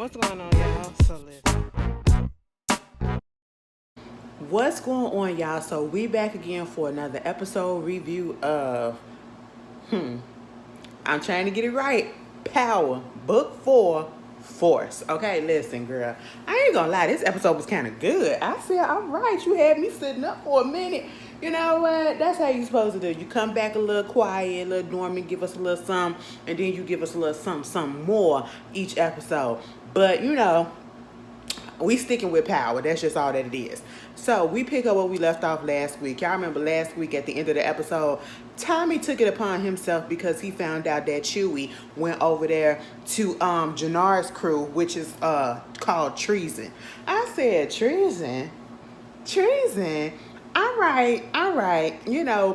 What's going on, y'all? So listen. What's going on, y'all? So we back again for another episode review of I'm trying to get it right. Power, Book 4, Force. Okay, listen, girl. I ain't gonna lie, this episode was kind of good. I said, all right, you had me sitting up for a minute. You know what? That's how you supposed to do. You come back a little quiet, a little dormant, give us a little something, and then you give us a little something more each episode. But we sticking with power. That's just all that it is. So we pick up what we left off last week. Y'all remember last week at the end of the episode, Tommy took it upon himself because he found out that Chewie went over there to Jannard's crew, which is called treason. I said treason? Treason? All right.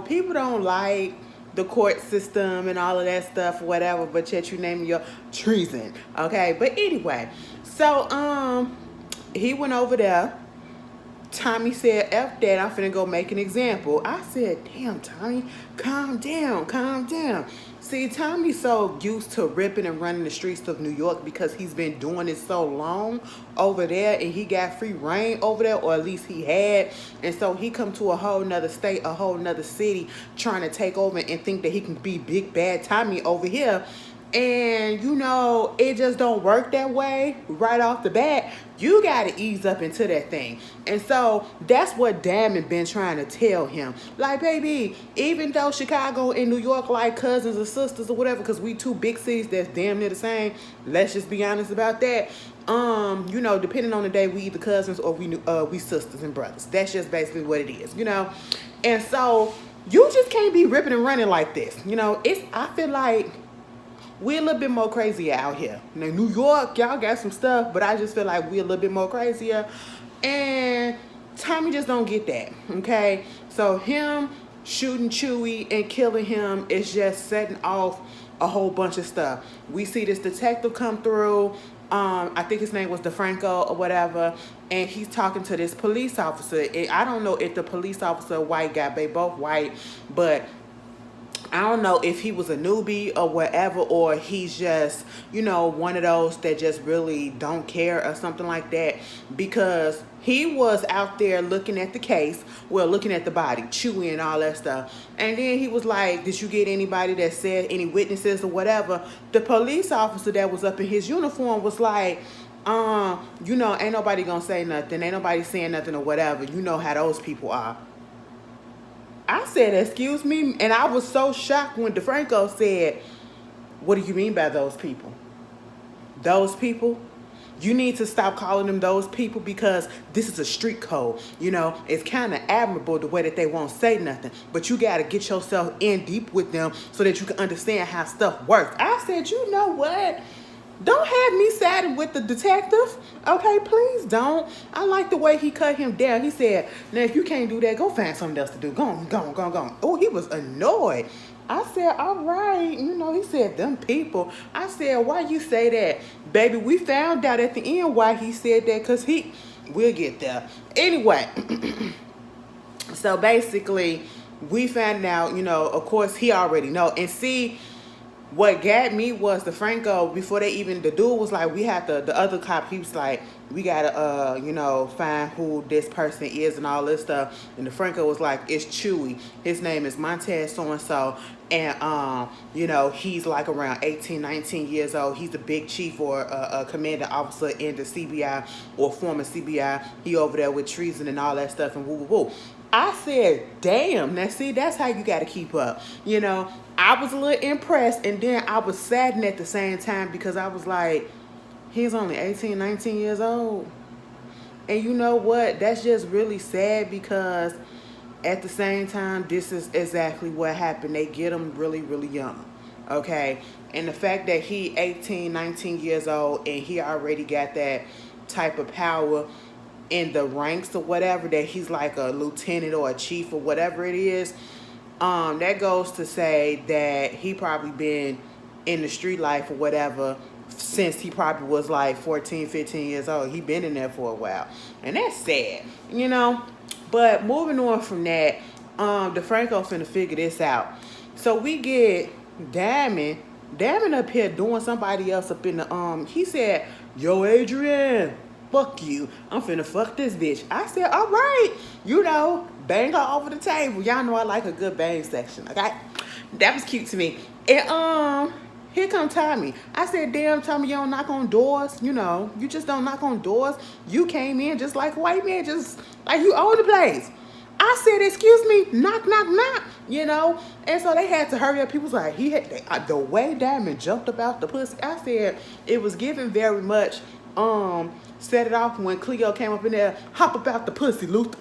People don't like the court system and all of that stuff, whatever, but yet you name your treason. Okay, but anyway, so he went over there. Tommy said, F that, I'm finna go make an example. I said, damn, Tommy, calm down, calm down. See, Tommy's so used to ripping and running the streets of New York because he's been doing it so long over there and he got free reign over there, or at least he had. And so he come to a whole nother state, a whole nother city trying to take over and think that he can be big bad Tommy over here. And it just don't work that way right off the bat. You got to ease up into that thing. And so that's what Damon been trying to tell him. Like, baby, even though Chicago and New York like cousins or sisters or whatever, because we two big cities that's damn near the same, let's just be honest about that. Depending on the day, we either cousins or we sisters and brothers. That's just basically what it is, And so you just can't be ripping and running like this. I feel like we're a little bit more crazy out here. Now, New York, y'all got some stuff, but I just feel like we're a little bit more crazier. And Tommy just don't get that, okay? So him shooting Chewie and killing him is just setting off a whole bunch of stuff. We see this detective come through. I think his name was DeFranco or whatever, and he's talking to this police officer. I don't know if the police officer white guy, they both white, but I don't know if he was a newbie or whatever, or he's just, one of those that just really don't care or something like that, because he was out there looking at the case, looking at the body, Chewie and all that stuff. And then he was like, did you get anybody that said any witnesses or whatever? The police officer that was up in his uniform was like, ain't nobody gonna say nothing. Ain't nobody saying nothing or whatever. You know how those people are. I said, excuse me? And I was so shocked when DeFranco said, what do you mean by those people? Those people? You need to stop calling them those people because this is a street code. It's kind of admirable the way that they won't say nothing. But you got to get yourself in deep with them so that you can understand how stuff works. I said, you know what? Don't have me siding with the detective. Okay, please don't. I like the way he cut him down. He said, now if you can't do that, go find something else to do. Go on. Oh, he was annoyed. I said, all right. He said, them people. I said, why you say that? Baby, we found out at the end why he said that, because we'll get there. Anyway, so basically, we found out, of course, he already know. And see, what got me was DeFranco, before the dude was like, we have to, the other cop, he was like, we gotta, find who this person is and all this stuff. And DeFranco was like, it's Chewie. His name is Montez so-and-so. And, he's like around 18, 19 years old. He's a big chief or a commanding officer in the CBI or former CBI. He over there with treason and all that stuff and woo. I said, damn, now see, that's how you got to keep up. I was a little impressed, and then I was saddened at the same time because I was like, he's only 18, 19 years old. And you know what? That's just really sad because at the same time, this is exactly what happened. They get him really, really young, okay? And the fact that he 18, 19 years old and he already got that type of power in the ranks or whatever, that he's like a lieutenant or a chief or whatever it is, that goes to say that he probably been in the street life or whatever since he probably was like 14, 15 years old. He been in there for a while. And that's sad, But moving on from that, DeFranco finna figure this out. So we get Diamond Damon up here doing somebody else up in the he said, yo, Adrian, fuck you. I'm finna fuck this bitch. I said, all right, bang her over the table. Y'all know I like a good bang section, okay? That was cute to me. And here come Tommy. I said, damn, Tommy, you don't knock on doors. You just don't knock on doors. You came in just like a white man, just like you own the place. I said, excuse me, knock, knock, knock, And so they had to hurry up. People was like, the way Diamond jumped about the pussy, I said, it was given very much, set it off when Cleo came up in there, hop about the pussy, Luther.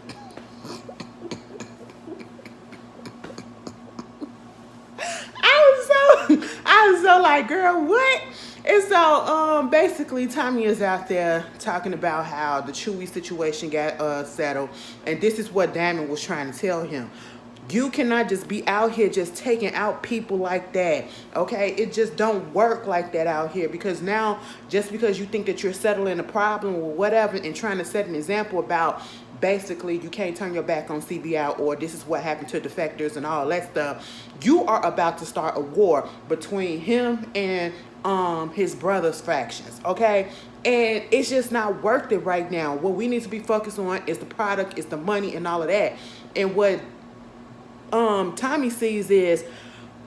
I was so like, girl, what? And so basically Tommy is out there talking about how the Chewy situation got settled, and this is what Diamond was trying to tell him. You cannot just be out here just taking out people like that, okay? It just don't work like that out here, because now just because you think that you're settling a problem or whatever and trying to set an example about basically you can't turn your back on CBI or this is what happened to defectors and all that stuff, you are about to start a war between him and his brother's factions, okay? And it's just not worth it right now. What we need to be focused on is the product, is the money and all of that. And what Tommy sees is,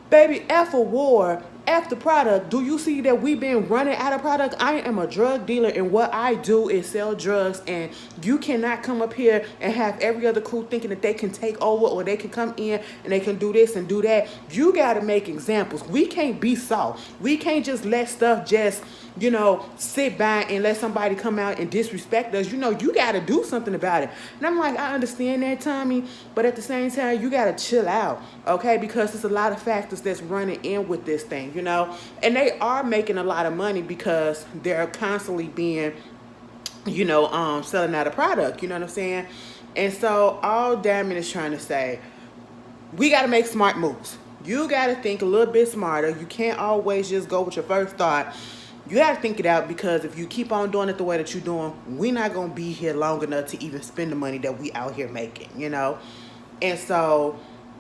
baby, F a war, F the product. Do you see that we've been running out of product? I am a drug dealer, and what I do is sell drugs, and you cannot come up here and have every other crew thinking that they can take over or they can come in and they can do this and do that. You got to make examples. We can't be soft. We can't just let stuff just, sit by and let somebody come out and disrespect us. You got to do something about it. And I'm like, I understand that, Tommy, but at the same time, you got to chill out, okay? Because there's a lot of factors that's running in with this thing, and they are making a lot of money because they're constantly being, selling out a product, you know what I'm saying? And so all Diamond is trying to say, we got to make smart moves. You got to think a little bit smarter. You can't always just go with your first thought. You got to think it out, because if you keep on doing it the way that you're doing, we're not going to be here long enough to even spend the money that we out here making, And so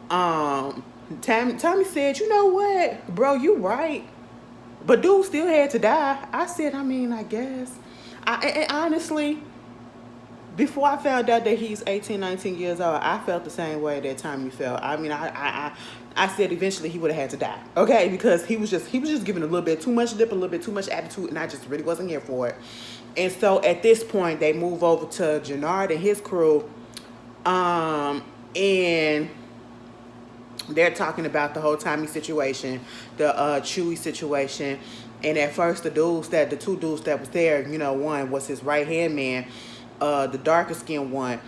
Tommy said, you know what, bro, you right. But dude still had to die. I said, I guess. And honestly, before I found out that he's 18, 19 years old, I felt the same way that Tommy felt. I said eventually he would have had to die, okay? Because he was just giving a little bit too much lip, a little bit too much attitude, and I just really wasn't here for it. And so at this point, they move over to Jannard and his crew, and they're talking about the whole Tommy situation, the Chewy situation. And at first, the two dudes that was there, one was his right-hand man, the darker skinned one.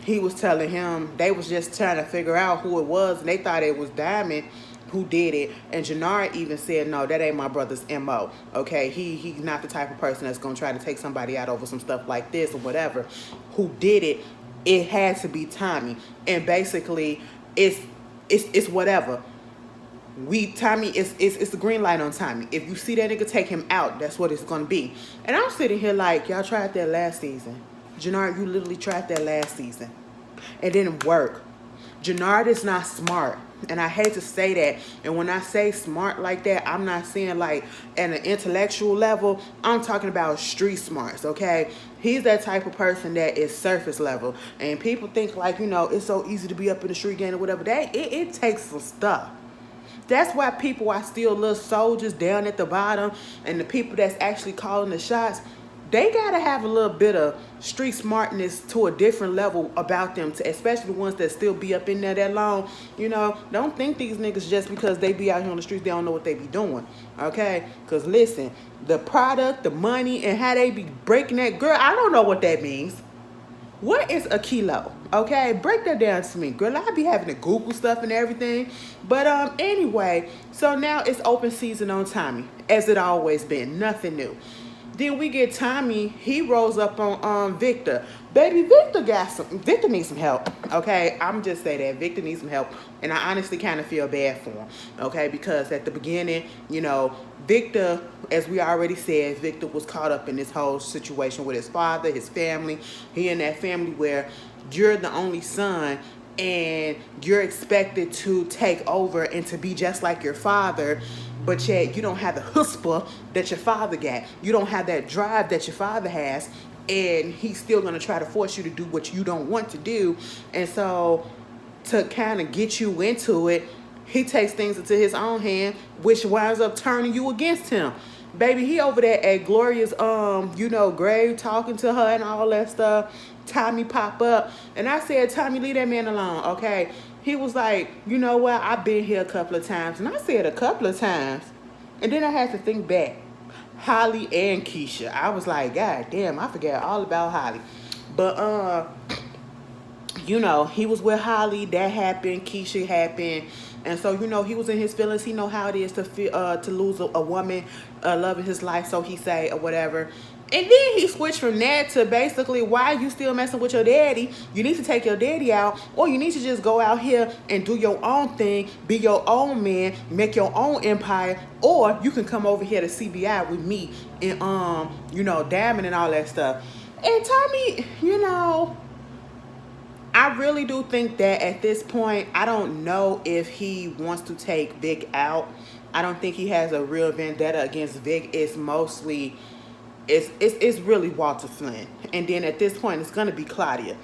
He was telling him, they was just trying to figure out who it was, and they thought it was Diamond who did it. And Jannard even said, no, that ain't my brother's MO. Okay, he's not the type of person that's gonna try to take somebody out over some stuff like this or whatever. Who did it? It had to be Tommy. And basically, it's whatever. Tommy, it's the green light on Tommy. If you see that nigga, take him out. That's what it's gonna be. And I'm sitting here like, y'all tried that last season. Jannard, you literally tried that last season. It didn't work. Jannard is not smart. And I hate to say that. And when I say smart like that, I'm not saying like at an intellectual level. I'm talking about street smarts, okay? He's that type of person that is surface level. And people think like, it's so easy to be up in the street game or whatever. It takes some stuff. That's why people are still little soldiers down at the bottom. And the people that's actually calling the shots, they got to have a little bit of street smartness to a different level about them, especially the ones that still be up in there that long. Don't think these niggas just because they be out here on the streets, they don't know what they be doing, okay? Because listen, the product, the money, and how they be breaking that, girl, I don't know what that means. What is a kilo? Okay, break that down to me. Girl, I be having to Google stuff and everything. But anyway, so now it's open season on Tommy, as it always been. Nothing new. Then we get Tommy, he rolls up on Victor. Baby, Victor needs some help, okay? I'm just saying that. Victor needs some help. And I honestly kind of feel bad for him, okay? Because at the beginning, Victor, as we already said, Victor was caught up in this whole situation with his father, his family. He in that family where you're the only son and you're expected to take over and to be just like your father, but yet you don't have the chutzpah that your father got. You don't have that drive that your father has, and he's still going to try to force you to do what you don't want to do. And so to kind of get you into it, he takes things into his own hand, which winds up turning you against him. Baby, he over there at Gloria's grave talking to her and all that stuff. Tommy pop up, and I said, Tommy, leave that man alone, okay? He was like, you know what, I've been here a couple of times. And I said a couple of times. And then I had to think back. Holly and Keisha. I was like, God damn, I forgot all about Holly. But he was with Holly. That happened. Keisha happened. And so, he was in his feelings. He know how it is to feel, to lose a woman, love in his life, so he say, or whatever. And then he switched from that to basically, why are you still messing with your daddy? You need to take your daddy out, or you need to just go out here and do your own thing, be your own man, make your own empire, or you can come over here to CBI with me and, Diamond and all that stuff. And Tommy, I really do think that at this point, I don't know if he wants to take Vic out. I don't think he has a real vendetta against Vic. It's mostly, it's really Walter Flynn. And then at this point, it's going to be Claudia.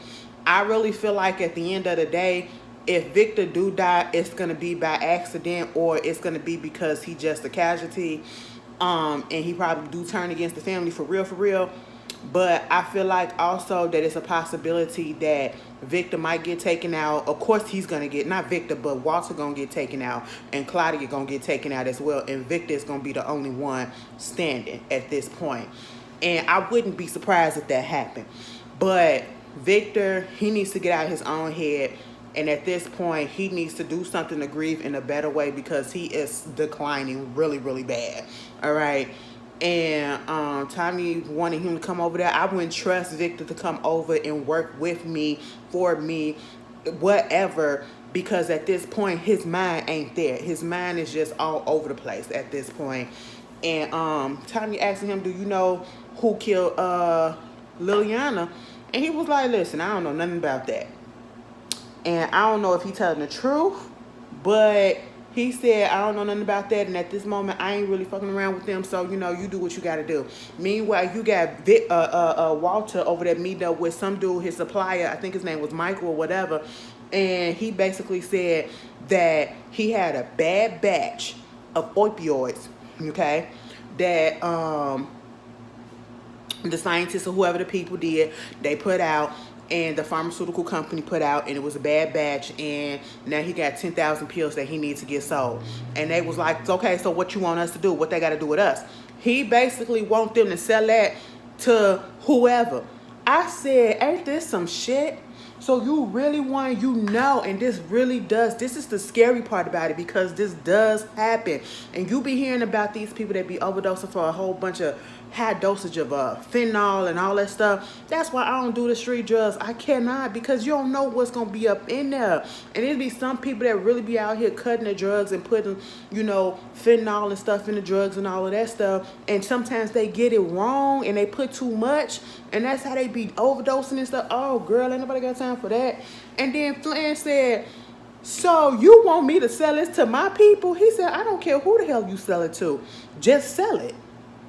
I really feel like at the end of the day, if Victor do die, it's going to be by accident, or it's going to be because he just a casualty. And he probably do turn against the family for real. But I feel like also that it's a possibility that Victor might get taken out. Of course, he's going to get, not Victor, but Walter going to get taken out. And Claudia going to get taken out as well. And Victor is going to be the only one standing at this point. And I wouldn't be surprised if that happened. But Victor, he needs to get out of his own head. And at this point, he needs to do something to grieve in a better way, because he is declining really, really bad. All right. And Tommy wanted him to come over there. I wouldn't trust Victor to come over and work with me, for me, whatever, because at this point, his mind ain't there. His mind is just all over the place at this point. And Tommy asking him, do you know who killed Liliana? And he was like, listen, I don't know nothing about that. And I don't know if he telling the truth, but he said, I don't know nothing about that, and at this moment, I ain't really fucking around with them, so, you do what you got to do. Meanwhile, you got Walter over there meeting up with some dude, his supplier, I think his name was Michael or whatever, and he basically said that he had a bad batch of opioids, okay, that the scientists or whoever the people did, they put out, and the pharmaceutical company put out, and it was a bad batch, and now he got 10,000 pills that he needs to get sold. And they was like, okay, so what you want us to do? What they got to do with us? He basically want them to sell that to whoever. I said, ain't this some shit? So you really want, and this really does, this is the scary part about it, because this does happen. And you be hearing about these people that be overdosing for a whole bunch of high dosage of fentanyl and all that stuff. That's why I don't do the street drugs. I cannot, because you don't know what's going to be up in there. And it'd be some people that really be out here cutting the drugs and putting, fentanyl and stuff in the drugs and all of that stuff. And sometimes they get it wrong and they put too much. And that's how they be overdosing and stuff. Oh, girl, ain't nobody got time for that. And then Flynn said, so you want me to sell this to my people? He said, I don't care who the hell you sell it to. Just sell it.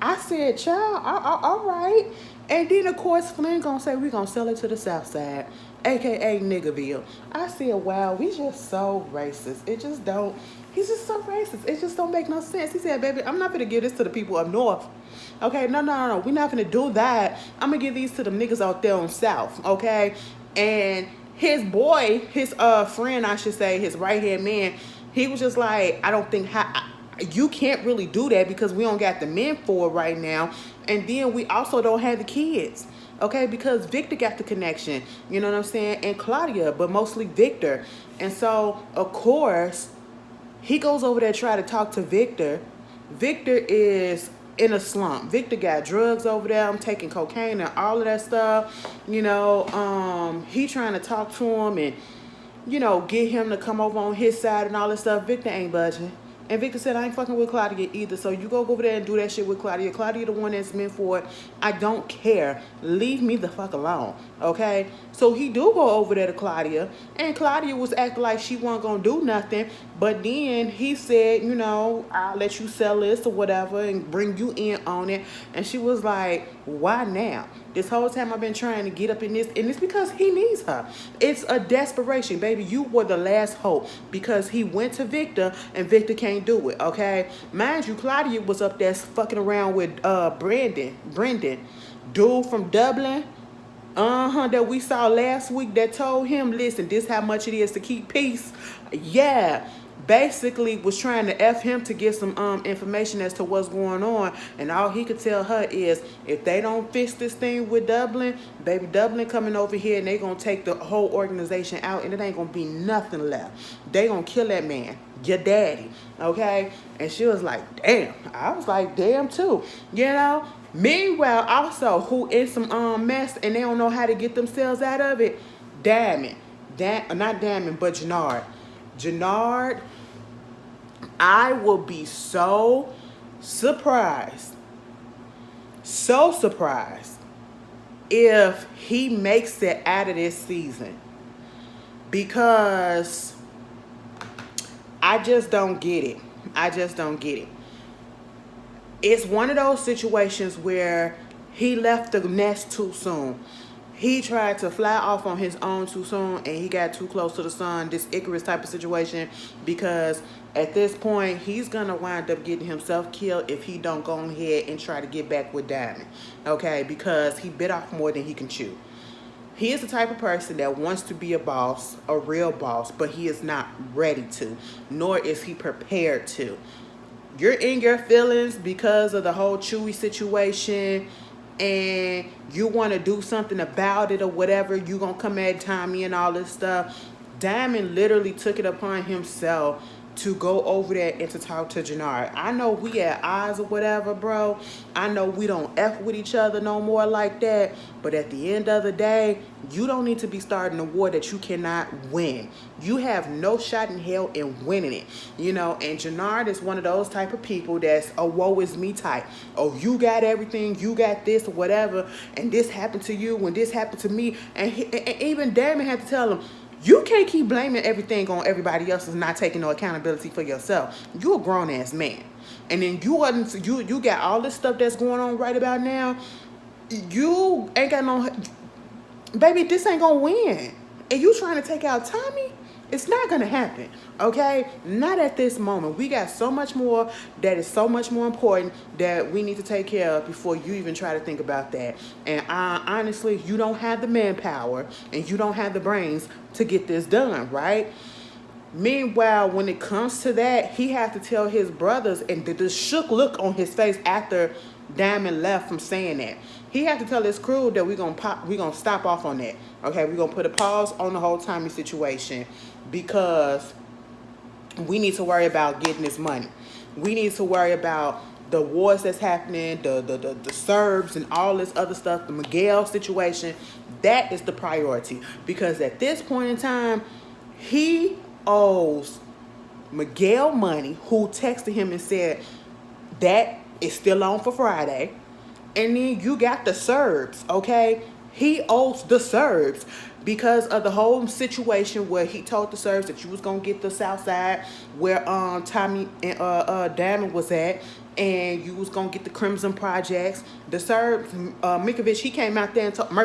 I said, child, all right. And then, of course, Flynn gonna say, we gonna sell it to the South Side, a.k.a. Niggerville. I said, wow, we just so racist. He's just so racist. It just don't make no sense. He said, baby, I'm not gonna give this to the people up north. Okay, no. We're not gonna do that. I'm gonna give these to them niggas out there on South, okay? And his boy, his friend, I should say, his right-hand man, he was just like, I don't think you can't really do that, because we don't got the men for it right now. And then we also don't have the kids, okay? Because Victor got the connection, you know what I'm saying? And Claudia, but mostly Victor. And so, of course, he goes over there to try to talk to Victor. Victor is in a slump. Victor got drugs over there. I'm taking cocaine and all of that stuff. He trying to talk to him and, get him to come over on his side and all this stuff. Victor ain't budging. And Victor said, I ain't fucking with Claudia either. So you go over there and do that shit with Claudia. Claudia the one that's meant for it. I don't care. Leave me the fuck alone. Okay? So he do go over there to Claudia. And Claudia was acting like she wasn't going to do nothing. But then he said, you know, I'll let you sell this or whatever and bring you in on it. And she was like, why now? This whole time I've been trying to get up in this, and it's because he needs her. It's a desperation, baby. You were the last hope because he went to Victor and Victor can't do it, okay? Mind you, Claudia was up there fucking around with Brendan, dude from Dublin, that we saw last week that told him, listen, this how much it is to keep peace. Yeah. Basically was trying to F him to get some information as to what's going on, and all he could tell her is if they don't fix this thing with Dublin, baby, Dublin coming over here and they gonna take the whole organization out and it ain't gonna be nothing left. They gonna kill that man, your daddy, okay? And she was like, damn. I was like, damn too, you know? Meanwhile, also, who in some mess and they don't know how to get themselves out of it, Damon, not Damon, but Jannard, I will be so surprised if he makes it out of this season, because I just don't get it. It's one of those situations where he left the nest too soon. He tried to fly off on his own too soon, and he got too close to the sun, this Icarus type of situation, because at this point, he's going to wind up getting himself killed if he don't go ahead and try to get back with Diamond, okay, because he bit off more than he can chew. He is the type of person that wants to be a boss, a real boss, but he is not ready to, nor is he prepared to. You're in your feelings because of the whole Chewy situation, and you want to do something about it or whatever. You gonna come at Tommy and all this stuff. Diamond literally took it upon himself to go over there and to talk to Jannard. I know we at odds or whatever, bro. I know we don't F with each other no more like that. But at the end of the day, you don't need to be starting a war that you cannot win. You have no shot in hell in winning it. You know, and Jannard is one of those type of people that's a woe is me type. Oh, you got everything, you got this or whatever, and this happened to you when this happened to me. And even Damon had to tell him, you can't keep blaming everything on everybody else and not taking no accountability for yourself. You're a grown-ass man. And then you got all this stuff that's going on right about now. You ain't got no... Baby, this ain't gonna win. And you trying to take out Tommy? It's not gonna happen, okay? Not at this moment. We got so much more that is so much more important that we need to take care of before you even try to think about that. And honestly, you don't have the manpower and you don't have the brains to get this done, right? Meanwhile, when it comes to that, he has to tell his brothers, and the shook look on his face after Diamond left from saying that. He had to tell his crew that we're gonna stop off on that. Okay, we're gonna put a pause on the whole Tommy situation because we need to worry about getting this money. We need to worry about the wars that's happening, the Serbs and all this other stuff, the Miguel situation. That is the priority, because at this point in time, he owes Miguel money, who texted him and said that is still on for Friday. And then you got the Serbs, okay? He owes the Serbs because of the whole situation where he told the Serbs that you was going to get the South Side where Tommy and Diamond was at, and you was going to get the Crimson Projects. The Serbs, Merkovich, he came out there and told him,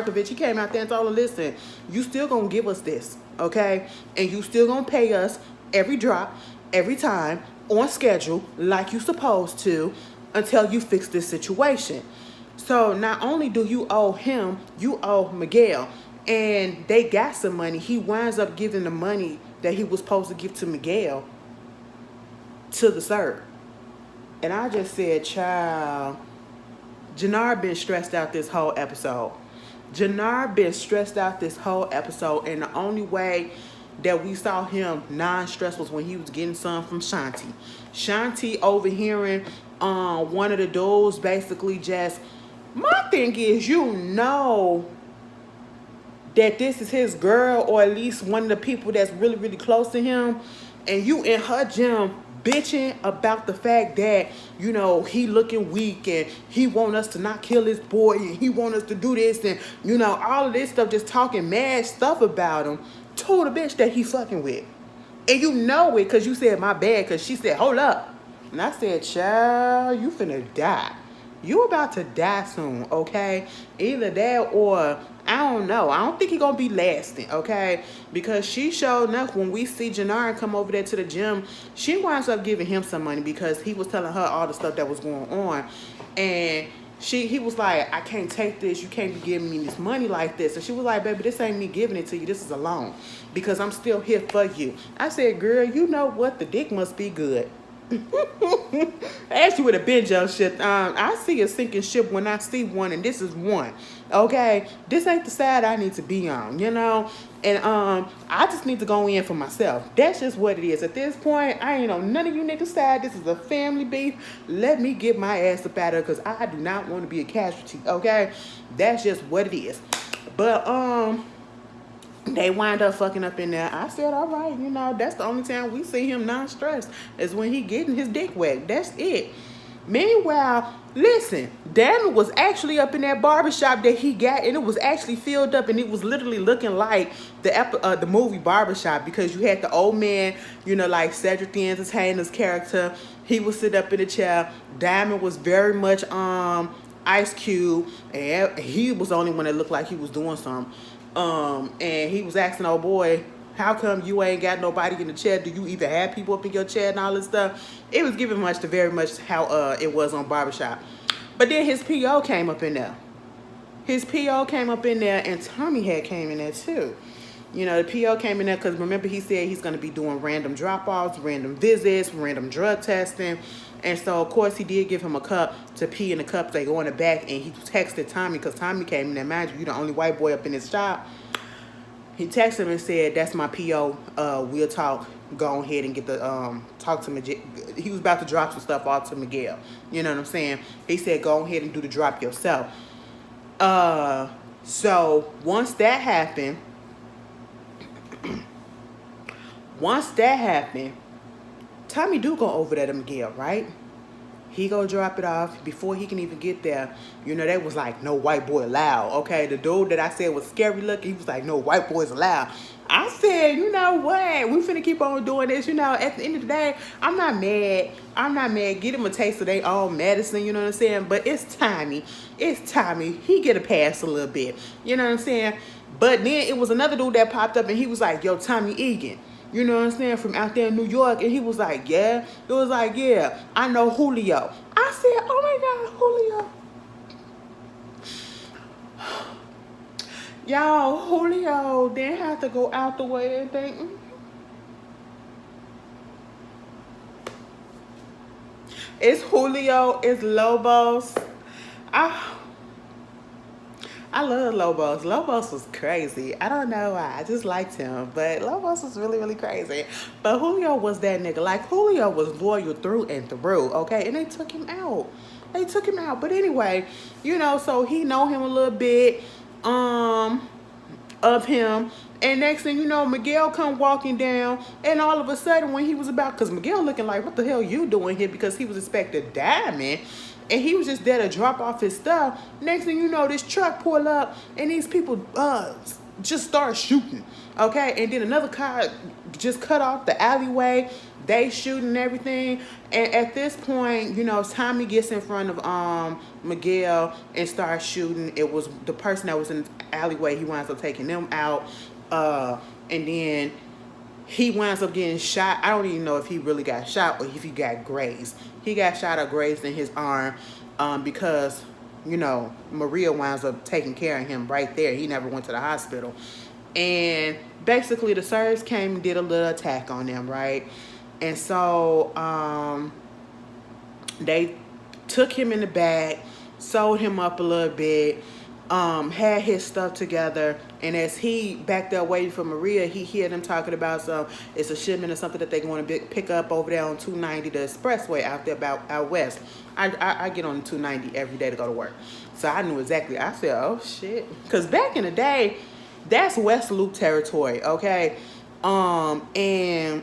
listen, you still going to give us this, okay? And you still going to pay us every drop, every time, on schedule, like you supposed to, until you fix this situation. So not only do you owe him, you owe Miguel. And they got some money. He winds up giving the money that he was supposed to give to Miguel to the Serb. And I just said, child, Jannard been stressed out this whole episode. And the only way that we saw him non-stressed was when he was getting some from Shanti. Shanti overhearing one of the dudes basically just... My thing is, you know that this is his girl, or at least one of the people that's really, really close to him, and you in her gym bitching about the fact that, you know, he looking weak and he want us to not kill his boy and he want us to do this and, you know, all of this stuff, just talking mad stuff about him, told a bitch that he fucking with. And you know it because you said my bad, because she said, hold up. And I said, child, you finna die. You about to die soon, okay? Either that or, I don't know. I don't think he gonna be lasting, okay? Because she showed enough when we see Janara come over there to the gym, she winds up giving him some money because he was telling her all the stuff that was going on. And he was like, I can't take this. You can't be giving me this money like this. And she was like, baby, this ain't me giving it to you. This is a loan because I'm still here for you. I said, girl, you know what? The dick must be good. I asked you with a binge on shit. I see a sinking ship when I see one, and this is one. Okay, this ain't the side I need to be on, you know. And I just need to go in for myself. That's just what it is. At this point, I ain't on none of you niggas' side. This is a family beef. Let me get my ass up out of it because I do not want to be a casualty. Okay, that's just what it is. But they wind up fucking up in there. I said, all right, you know, that's the only time we see him non-stressed is when he getting his dick wet. That's it. Meanwhile, listen, Daniel was actually up in that barbershop that he got, and it was actually filled up, and it was literally looking like the movie Barbershop, because you had the old man, you know, like Cedric the Entertainer's character. He would sit up in the chair. Diamond was very much Ice Cube, and he was the only one that looked like he was doing something. And he was asking, oh boy, how come you ain't got nobody in the chair? Do you even have people up in your chair and all this stuff? It was giving much to very much how it was on Barbershop. But then his PO came up in there. His PO came up in there, and Tommy had came in there too. You know, the PO came in there because remember he said he's going to be doing random drop-offs, random visits, random drug testing. And so, of course, he did give him a cup to pee in the cup. They go in the back, and he texted Tommy because Tommy came in there. Mind you, you're the only white boy up in his shop. He texted him and said, that's my PO. We'll talk. Go ahead and get the, talk to Miguel. He was about to drop some stuff off to Miguel. You know what I'm saying? He said, go ahead and do the drop yourself. So, once that happened, Tommy do go over there to Miguel, right? He go drop it off. Before he can even get there, you know, they was like, no white boy allowed. Okay, the dude that I said was scary looking, he was like, no white boys allowed. I said, you know what? We finna keep on doing this. You know, at the end of the day, I'm not mad. Get him a taste of their own medicine, you know what I'm saying? But it's Tommy. He get a pass a little bit. You know what I'm saying? But then it was another dude that popped up, and he was like, yo, Tommy Egan. You know what I'm saying? From out there in New York. And he was like, yeah. It was like, yeah, I know Julio. I said, oh my God, Julio. Y'all, Julio didn't have to go out the way and think. It's Julio. It's Lobos. I love Lobos. Lobos was crazy. I don't know why. I just liked him. But Lobos was really, really crazy. But Julio was that nigga. Like, Julio was loyal through and through, okay? And they took him out. But anyway, you know, so he know him a little bit of him. And next thing you know, Miguel come walking down. And all of a sudden, when he was about... Because Miguel looking like, what the hell you doing here? Because he was expecting Diamond. And he was just there to drop off his stuff. Next thing you know, this truck pull up, and these people just start shooting, okay? And then another car just cut off the alleyway. They shooting everything. And at this point, you know, Tommy gets in front of Miguel and starts shooting. It was the person that was in the alleyway. He winds up taking them out. And then he winds up getting shot. I don't even know if he really got shot or if he got grazed. He got shot or grazed in his arm because, you know, Maria winds up taking care of him right there. He never went to the hospital. And basically the Serbs came and did a little attack on them, right? And so they took him in the back, sewed him up a little bit, had his stuff together, and as he back there waiting for Maria, he hear them talking about it's a shipment or something that they want to pick up over there on 290, the expressway out there out west. I get on 290 every day to go to work, so I knew exactly. I said, oh shit, because back in the day, that's West Loop territory, okay, and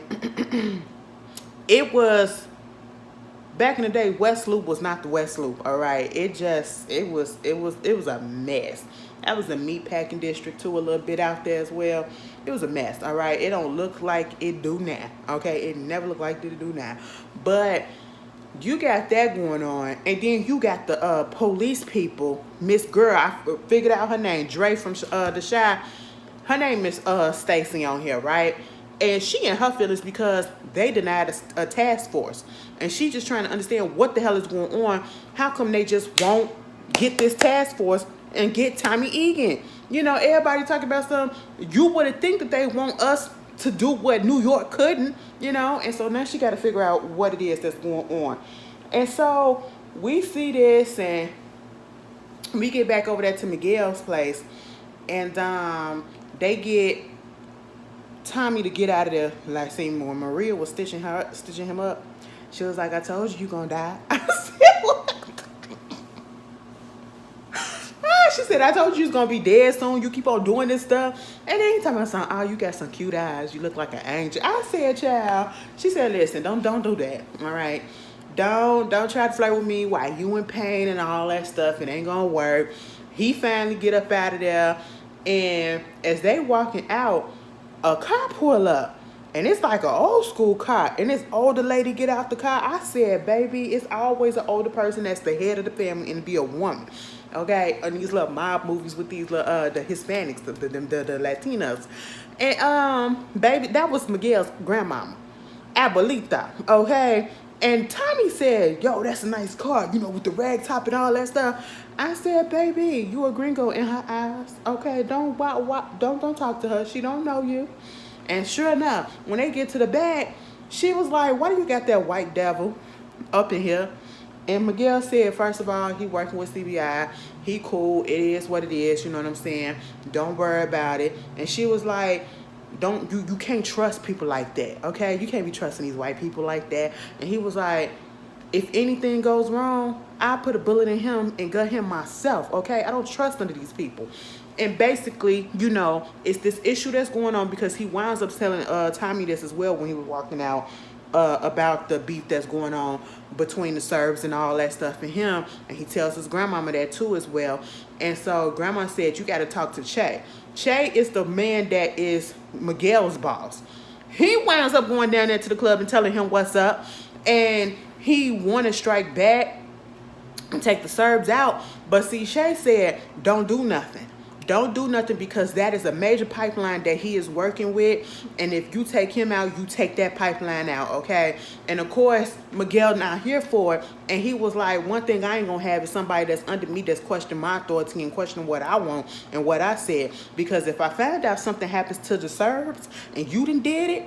it was back in the day. West Loop was not the West Loop. All right, it was a mess. That was a meat packing district too, a little bit out there as well. It was a mess. All right, it don't look like it do now. Okay, it never looked like it do now, but you got that going on, and then you got the police people. Miss Girl, I figured out her name, Dre from the Shy. Her name is Stacy on here, right? And she in her feelings because they denied a task force, and she just trying to understand what the hell is going on. How come they just won't get this task force and get Tommy Egan? You know, everybody talking about something. You would think that they want us to do what New York couldn't, you know? And so now she got to figure out what it is that's going on. And so we see this, and we get back over there to Miguel's place, and they get Tommy to get out of there. Like, see, when Maria was stitching him up, she was like, "I told you gonna die." I said, "What?" She said, "I told you was gonna be dead soon. You keep on doing this stuff." And then he talking about something. "Oh, you got some cute eyes. You look like an angel." I said, "Child." She said, "Listen, don't do that. All right, don't try to flirt with me while you in pain and all that stuff. It ain't gonna work." He finally get up out of there, and as they walking out, a car pull up. And it's like an old school car. And this older lady get out the car. I said, baby, it's always an older person that's the head of the family and be a woman. Okay? And these little mob movies with these little, the Hispanics, the Latinos. And, baby, that was Miguel's grandmama, Abuelita. Okay? And Tommy said, "Yo, that's a nice car, you know, with the rag top and all that stuff." I said, "Baby, you a gringo in her eyes. Okay, don't talk to her. She don't know you." And sure enough, when they get to the back, she was like, "Why do you got that white devil up in here?" And Miguel said, first of all, he working with CBI. He cool. It is what it is. You know what I'm saying? Don't worry about it. And she was like, you can't trust people like that, okay? You can't be trusting these white people like that. And he was like, "If anything goes wrong, I'll put a bullet in him and gut him myself, okay? I don't trust none of these people." And basically, you know, it's this issue that's going on because he winds up telling Tommy this as well when he was walking out about the beef that's going on between the Serbs and all that stuff and him. And he tells his grandmama that too as well. And so grandma said, "You got to talk to Che." Che is the man that is Miguel's boss. He winds up going down there to the club and telling him what's up. And he want to strike back and take the Serbs out. But see, Che said, "Don't do nothing. Don't do nothing because that is a major pipeline that he is working with. And if you take him out, you take that pipeline out, okay?" And of course, Miguel not here for it. And he was like, "One thing I ain't going to have is somebody that's under me that's questioning my authority and questioning what I want and what I said. Because if I find out something happens to the Serbs and you done did it,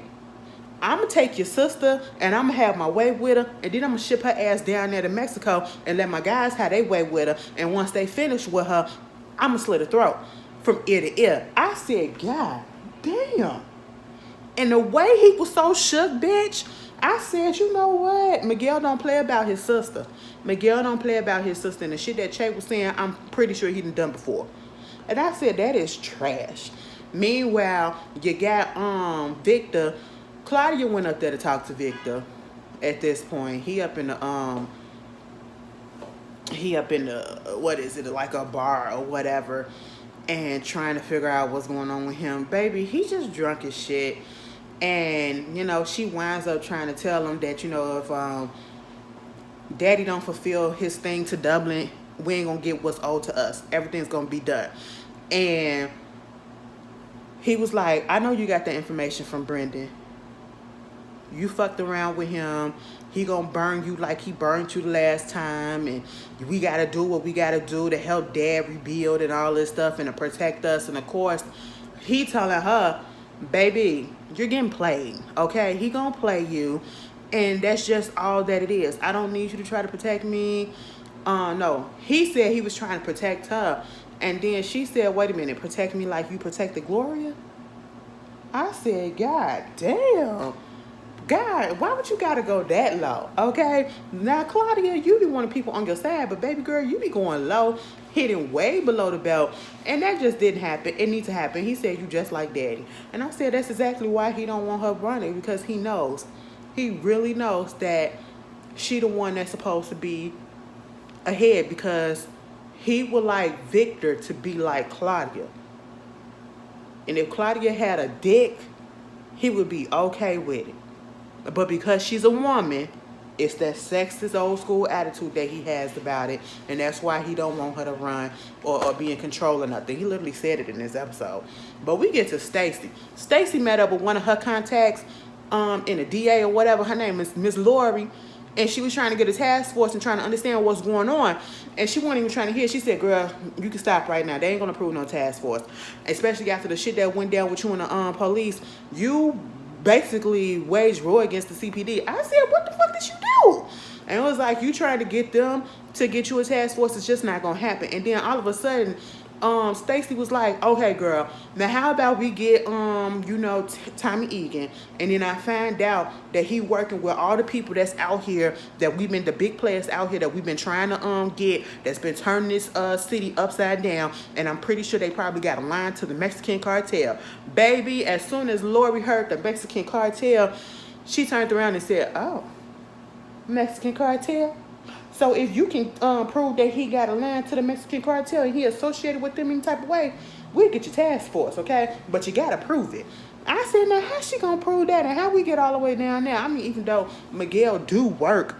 I'm going to take your sister and I'm going to have my way with her. And then I'm going to ship her ass down there to Mexico and let my guys have their way with her. And once they finish with her, I'm going to slit her throat from ear to ear." I said, "God damn." And the way he was so shook, bitch, I said, you know what? Miguel don't play about his sister. Miguel don't play about his sister. And the shit that Che was saying, I'm pretty sure he done before. And I said, that is trash. Meanwhile, you got Victor. Claudia went up there to talk to Victor at this point. He up in the what is it, like a bar or whatever, and trying to figure out what's going on with him. Baby, he just drunk as shit. And, you know, she winds up trying to tell him that, you know, if Daddy don't fulfill his thing to Dublin, we ain't gonna get what's owed to us. Everything's gonna be done. And he was like, "I know you got that information from Brendan. You fucked around with him. He gonna burn you like he burned you the last time. And we gotta do what we gotta do to help Dad rebuild and all this stuff and to protect us." And of course, he telling her, "Baby, you're getting played, okay? He gonna play you. And that's just all that it is. I don't need you to try to protect me." No, he said he was trying to protect her. And then she said, "Wait a minute, protect me like you protected Gloria?" I said, God damn. God, why would you gotta go that low? Okay? Now, Claudia, you be wanting people on your side, but baby girl, you be going low, hitting way below the belt. And that just didn't happen. It needs to happen. He said, "You just like Daddy." And I said, that's exactly why he don't want her running, because he knows he really knows that she the one that's supposed to be ahead, because he would like Victor to be like Claudia. And if Claudia had a dick, he would be okay with it. But because she's a woman, it's that sexist old school attitude that he has about it. And that's why he don't want her to run or be in control or nothing. He literally said it in this episode. But we get to Stacy. Stacy met up with one of her contacts in a DA or whatever. Her name is Miss Lori. And she was trying to get a task force and trying to understand what's going on. And she wasn't even trying to hear. She said, girl, you can stop right now. They ain't going to approve no task force. Especially after the shit that went down with you and the police. You basically waged war against the CPD. I said, what the fuck did you do? And it was like, you trying to get them to get you a task force. It's just not going to happen. And then all of a sudden, Stacy was like, okay, girl, now how about we get, Tommy Egan, and then I find out that he working with all the people that's out here, that we've been, the big players out here that we've been trying to get, that's been turning this city upside down, and I'm pretty sure they probably got a line to the Mexican cartel. Baby, as soon as Lori heard the Mexican cartel, she turned around and said, oh, Mexican cartel? So if you can prove that he got a line to the Mexican cartel and he associated with them in type of way, we'll get your task force, okay? But you got to prove it. I said, now, how's she going to prove that? And how we get all the way down there? I mean, even though Miguel do work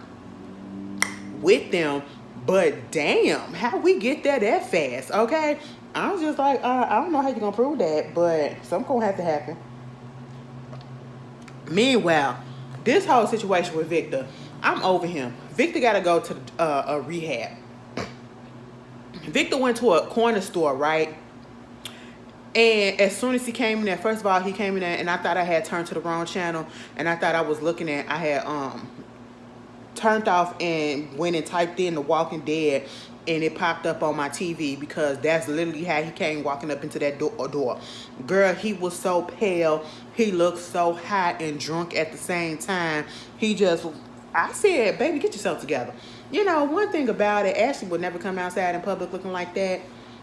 with them, but damn, how we get there that fast, okay? I was just like, I don't know how you're going to prove that, but something going to have to happen. Meanwhile, this whole situation with Victor, I'm over him. Victor got to go to a rehab. Victor went to a corner store, right? And as soon as he came in there, first of all, he came in there, and I thought I had turned to the wrong channel, and I thought I was looking at, I had turned off and went and typed in The Walking Dead, and it popped up on my TV, because that's literally how he came walking up into that door. Girl, he was so pale. He looked so high and drunk at the same time. He just, I said, baby, get yourself together. You know, one thing about it, Ashley would never come outside in public looking like that.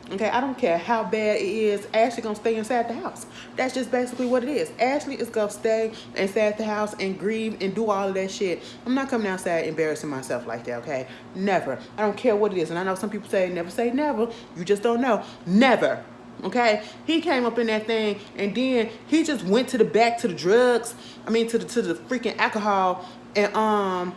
Okay, I don't care how bad it is. Ashley gonna stay inside the house. That's just basically what it is. Ashley is gonna stay inside the house and grieve and do all of that shit. I'm not coming outside embarrassing myself like that, okay? Never. I don't care what it is. And I know some people say never. You just don't know. Never. Okay? He came up in that thing, and then he just went to the back to the drugs. I mean, to the freaking alcohol. And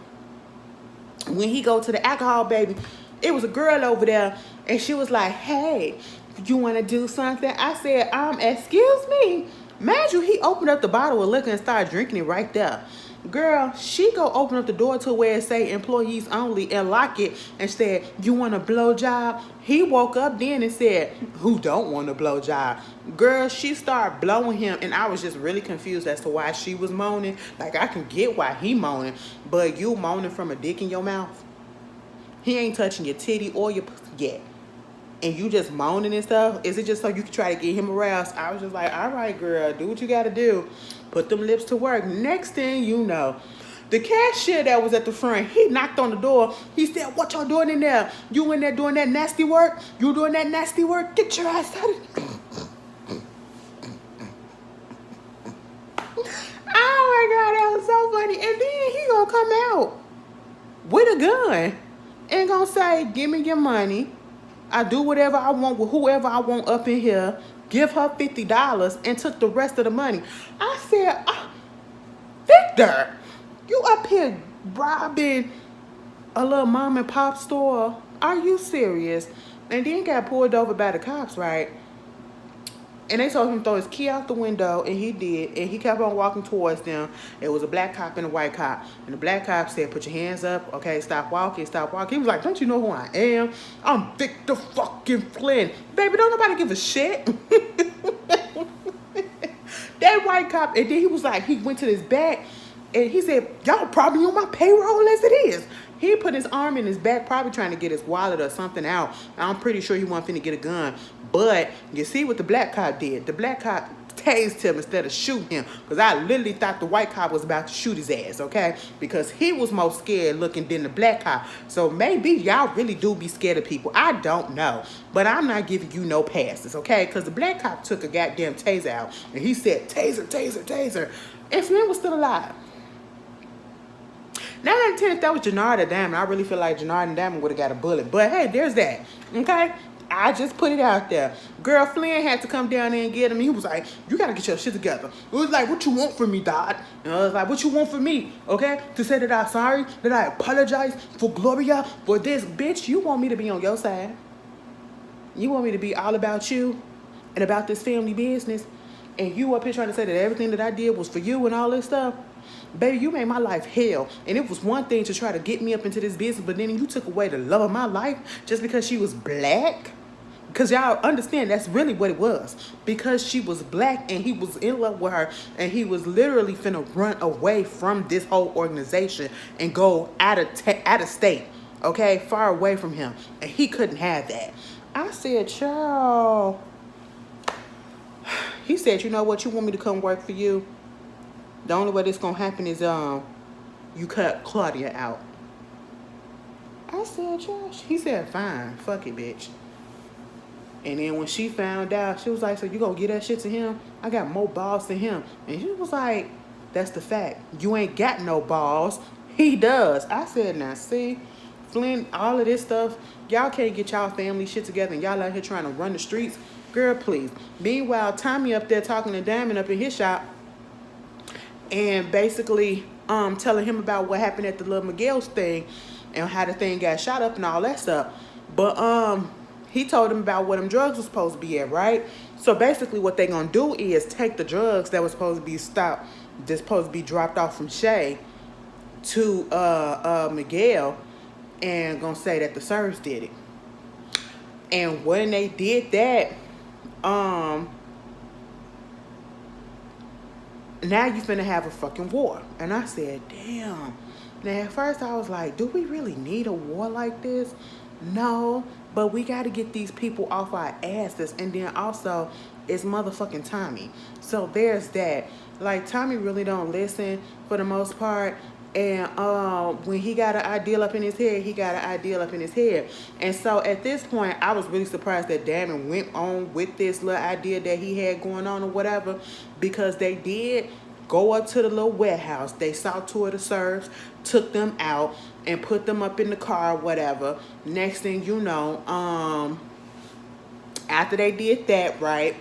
when he go to the alcohol, baby, it was a girl over there, and she was like, hey, you want to do something? I said, excuse me. Mind you, he opened up the bottle of liquor and started drinking it right there. Girl, she go open up the door to where it say employees only and lock it and said, you want a blow job? He woke up then and said, who don't want a blow job? Girl, she started blowing him, and I was just really confused as to why she was moaning. Like, I can get why he moaning, but you moaning from a dick in your mouth? He ain't touching your titty or your pussy yet, and you just moaning and stuff? Is it just so you can try to get him aroused? I was just like, all right, girl, do what you got to do. Put them lips to work. Next thing you know, the cashier that was at the front, he knocked on the door. He said, what y'all doing in there? You in there doing that nasty work? You doing that nasty work? Get your ass out of there. Oh my God, that was so funny. And then he gonna come out with a gun and gonna say, give me your money. I do whatever I want with whoever I want up in here. Give her $50 and took the rest of the money. I said, Victor, you up here robbing a little mom and pop store? Are you serious? And then got pulled over by the cops, right? And they told him to throw his key out the window, and he did. And he kept on walking towards them. It was a black cop and a white cop. And the black cop said, put your hands up. Okay, stop walking, stop walking. He was like, don't you know who I am? I'm Victor fucking Flynn. Baby, don't nobody give a shit. That white cop, and then he was like, he went to his back, and he said, y'all probably on my payroll as it is. He put his arm in his back, probably trying to get his wallet or something out. I'm pretty sure he wasn't finna get a gun. But you see what the black cop did? The black cop tased him instead of shooting him. Because I literally thought the white cop was about to shoot his ass, okay? Because he was more scared looking than the black cop. So maybe y'all really do be scared of people. I don't know. But I'm not giving you no passes, okay? Because the black cop took a goddamn taser out. And he said, taser, taser, taser. And Flynn was still alive. Now, I'm not if that was Jannard or Diamond. I really feel like Jannard and Diamond would have got a bullet. But hey, there's that. Okay? I just put it out there. Girl, Flynn had to come down there and get him. He was like, you gotta get your shit together. It was like, what you want from me, Dad? And I was like, what you want from me? Okay? To say that I'm sorry, that I apologize for Gloria, for this. Bitch, you want me to be on your side. You want me to be all about you and about this family business. And you up here trying to say that everything that I did was for you and all this stuff. Baby, you made my life hell. And it was one thing to try to get me up into this business, but then you took away the love of my life just because she was black. Because y'all understand that's really what it was. Because she was black and he was in love with her and he was literally finna run away from this whole organization and go out of state, okay, far away from him. And he couldn't have that. I said, child. He said, you know what, you want me to come work for you? The only way this gonna happen is you cut Claudia out. I said, Josh. He said, fine, fuck it, bitch. And then when she found out, she was like, so you gonna get that shit to him? I got more balls than him. And she was like, that's the fact. You ain't got no balls. He does. I said, now see, Flynn, all of this stuff, y'all can't get y'all family shit together and y'all out here trying to run the streets. Girl, please. Meanwhile, Tommy up there talking to Diamond up in his shop and basically telling him about what happened at the little Miguel's thing and how the thing got shot up and all that stuff. But he told him about what them drugs was supposed to be at, right? So basically what they gonna do is take the drugs that was supposed to be stopped, that's supposed to be dropped off from Shay to Miguel and gonna say that the Serbs did it. And when they did that, now you finna have a fucking war. And I said, damn. Now at first I was like, do we really need a war like this? No, but we got to get these people off our asses. And then also, it's motherfucking Tommy. So there's that. Like, Tommy really don't listen for the most part. And when he got an ideal up in his head, he got an ideal up in his head. And so at this point, I was really surprised that Diamond went on with this little idea that he had going on or whatever. Because they did go up to the little warehouse. They saw two of the Serbs, took them out, and put them up in the car, whatever. Next thing you know, after they did that, right,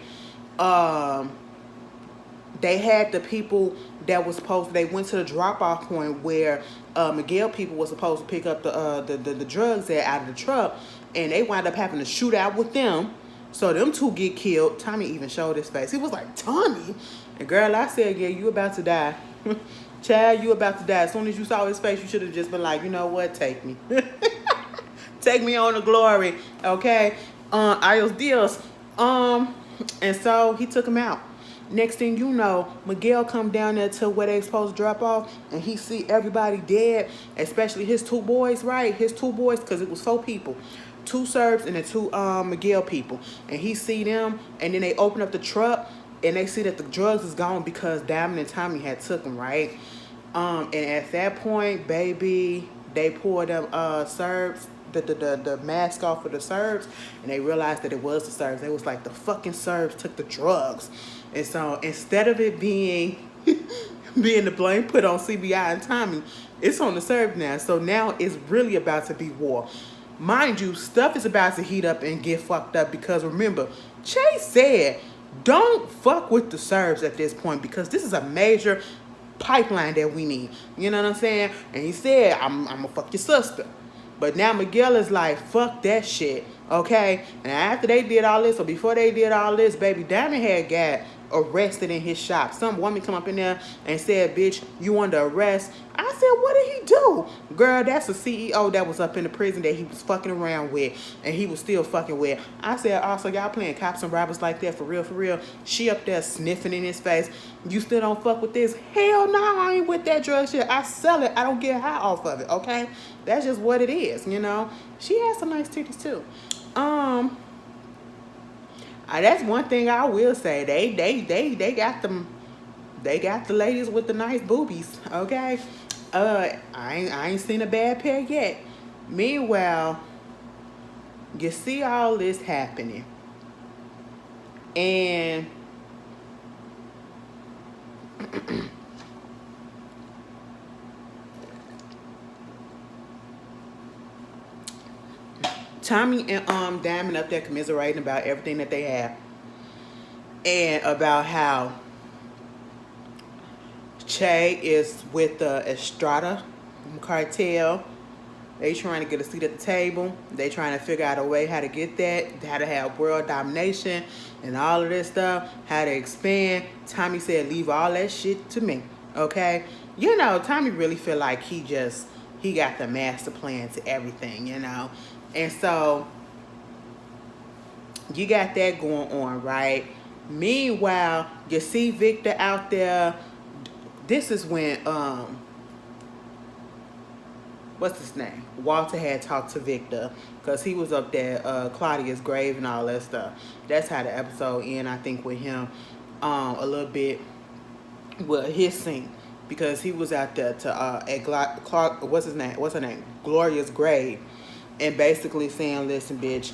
they had the people that was supposed, they went to the drop-off point where Miguel people was supposed to pick up the drugs there out of the truck, and they wound up having to shoot out with them. So them two get killed. Tommy even showed his face. He was like, Tommy? And girl, I said, yeah, you about to die. Child, you about to die. As soon as you saw his face, you should have just been like, you know what? Take me. Take me on to glory. Okay? Adios Dios. And so he took him out. Next thing you know, Miguel come down there to where they supposed to drop off, and he see everybody dead, especially his two boys, right? His two boys, because it was 4 people. 2 Serbs and the 2 Miguel people. And he see them, and then they open up the truck, and they see that the drugs is gone because Diamond and Tommy had took them, right? And at that point, baby, they poured them Serbs, the mask off of the Serbs, and they realized that it was the Serbs. They was like, the fucking Serbs took the drugs. And so instead of it being the blame put on CBI and Tommy, it's on the Serbs now. So now it's really about to be war. Mind you, stuff is about to heat up and get fucked up because remember, Chase said, don't fuck with the Serbs at this point because this is a major pipeline that we need. You know what I'm saying? And he said, I'm gonna fuck your sister. But now Miguel is like, fuck that shit, okay? And after they did all this, or before they did all this, baby, Diamond had got arrested in his shop. Some woman come up in there and said, bitch, you under arrest. I said, what did he do? Girl, that's a CEO that was up in the prison that he was fucking around with, and he was still fucking with. I said, also, y'all playing cops and robbers like that for real, for real? She up there sniffing in his face. You still don't fuck with this? Hell no, I ain't with that drug shit. I sell it. I don't get high off of it, okay? That's just what it is, you know? She has some nice titties, too. That's one thing I will say. They got them. They got the ladies with the nice boobies. Okay. I ain't seen a bad pair yet. Meanwhile, you see all this happening, and Tommy and Diamond up there commiserating about everything that they have, and about how Che is with the Estrada cartel. They trying to get a seat at the table. They trying to figure out a way how to get that, how to have world domination and all of this stuff, how to expand. Tommy said, leave all that shit to me, okay? You know, Tommy really feel like he got the master plan to everything, you know? And so, you got that going on, right? Meanwhile, you see Victor out there. This is when, what's his name? Walter had talked to Victor because he was up there, Claudia's grave and all that stuff. That's how the episode ended, I think, with him a little bit with his scene, because he was out there to at Clark, what's her name? Gloria's grave, and basically saying, listen, bitch,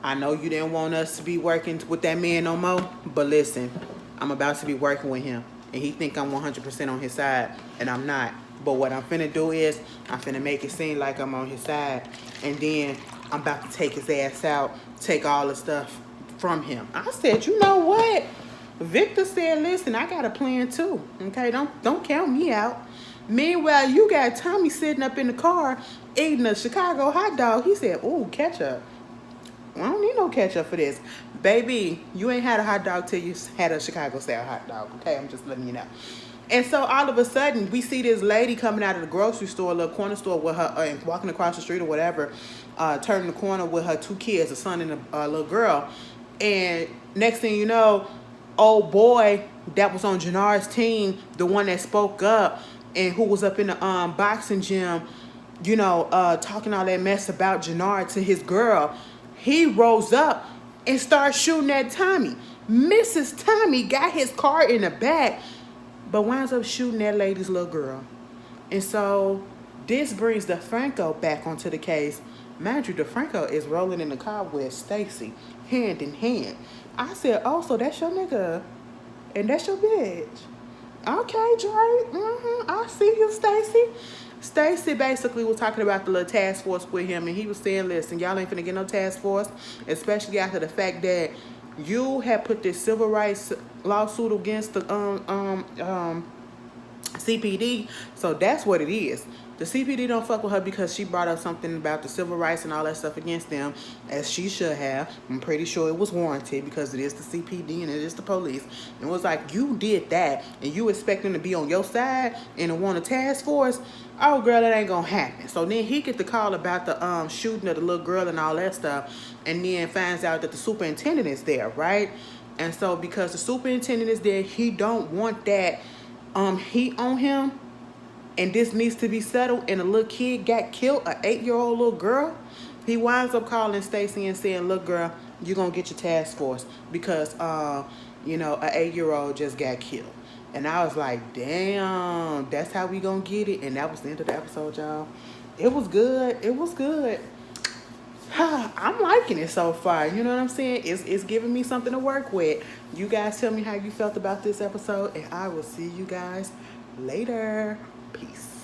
I know you didn't want us to be working with that man no more, but listen, I'm about to be working with him, and he think I'm 100% on his side, and I'm not. But what I'm finna do is, I'm finna make it seem like I'm on his side. And then I'm about to take his ass out, take all the stuff from him. I said, you know what? Victor said, listen, I got a plan too. Okay, don't count me out. Meanwhile, you got Tommy sitting up in the car eating a Chicago hot dog. He said, ooh, ketchup. I don't need no ketchup for this. Baby, you ain't had a hot dog till you had a Chicago style hot dog. Okay, I'm just letting you know. And so all of a sudden, we see this lady coming out of the grocery store, a little corner store, with her, and walking across the street or whatever, turning the corner with her 2 kids, a son and a little girl. And next thing you know, old boy that was on Jannard's team, the one that spoke up and who was up in the boxing gym, you know, talking all that mess about Jannard to his girl, he rose up and started shooting at Tommy. Mrs. Tommy got his car in the back, but winds up shooting that lady's little girl. And so this brings DeFranco back onto the case. Mind you, DeFranco is rolling in the car with Stacy, hand in hand. I said, oh, so that's your nigga, and that's your bitch. Okay, Dre. I see you, Stacy. Stacy basically was talking about the little task force with him, and he was saying, listen, y'all ain't finna get no task force, especially after the fact that you had put this civil rights lawsuit against the CPD. So that's what it is. The CPD don't fuck with her because she brought up something about the civil rights and all that stuff against them, as she should have. I'm pretty sure it was warranted because it is the CPD and it is the police. And it was like, you did that and you expect them to be on your side and to want a task force? Oh, girl, that ain't gonna happen. So then he get the call about the shooting of the little girl and all that stuff, and then finds out that the superintendent is there, right? And so because the superintendent is there, he don't want that heat on him, and this needs to be settled, and a little kid got killed, an 8-year-old little girl. He winds up calling Stacy and saying, look, girl, you're going to get your task force because, you know, an 8-year-old just got killed. And I was like, damn, that's how we going to get it. And that was the end of the episode, y'all. It was good. It was good. I'm liking it so far. You know what I'm saying? It's giving me something to work with. You guys tell me how you felt about this episode, and I will see you guys later. Peace.